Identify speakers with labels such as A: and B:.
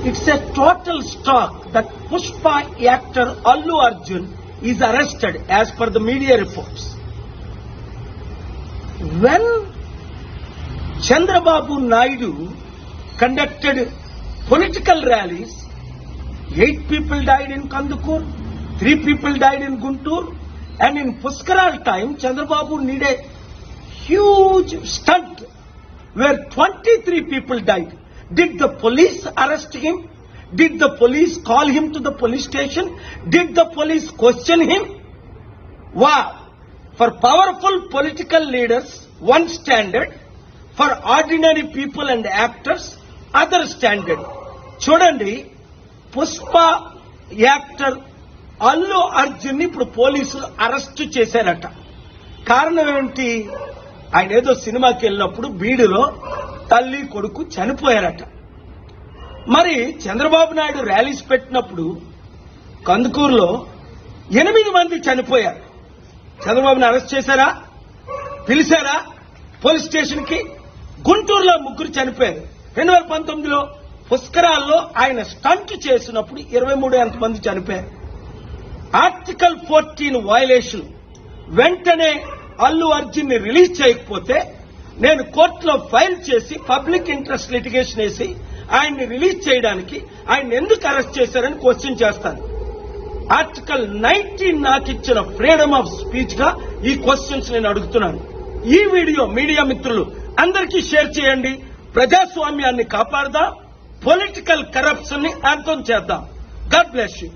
A: It's a total shock that Pushpa actor Allu Arjun is arrested as per the media reports. When Chandrababu Naidu conducted political rallies, 8 people died in Kandukur, 3 people died in Guntur, and in Puskaral time, Chandrababu needed a huge stunt where 23 people died. Did the police arrest him? Did the police call him to the police station? Did the police question him? Wow! For powerful political leaders, one standard. For ordinary people and actors, other standard. చూడండి, Pushpa actor Allu Arjun ఇప్పుడు పోలీసులు arrest చేశారట. కారణం ఏంటి? ఆయన ఏదో సినిమాకి వెళ్ళినప్పుడు బీడులో తల్లి కొడుకు చనిపోయారట. మరి చంద్రబాబు నాయుడు ర్యాలీస్ పెట్టినప్పుడు కందుకూరులో 8 మంది చనిపోయారు. చంద్రబాబుని అరెస్ట్ చేశారా? పిలిచారా పోలీస్ స్టేషన్ కి? గుంటూరులో 3 చనిపోయారు. 2019లో పుష్కరాల్లో ఆయన స్టంట్ చేసినప్పుడు 23 మంది చనిపోయారు. Article 14 violation. వెంటనే అల్లు అర్జున్ ని రిలీజ్ చేయకపోతే నేను కోర్టులో ఫైల్ చేసి పబ్లిక్ ఇంట్రెస్ట్ లిటిగేషన్ వేసి ఆయన్ని రిలీజ్ చేయడానికి ఆయన ఎందుకు అరెస్ట్ చేశారని క్వశ్చన్ చేస్తాను. ఆర్టికల్ 19 నాకు ఇచ్చిన ఫ్రీడమ్ ఆఫ్ స్పీచ్ గా ఈ క్వశ్చన్స్ నేను అడుగుతున్నాను. ఈ వీడియో మీడియా మిత్రులు అందరికీ షేర్ చేయండి. ప్రజాస్వామ్యాన్ని కాపాడదాం, పొలిటికల్ కరప్షన్ ని అంతం చేద్దాం. God bless you.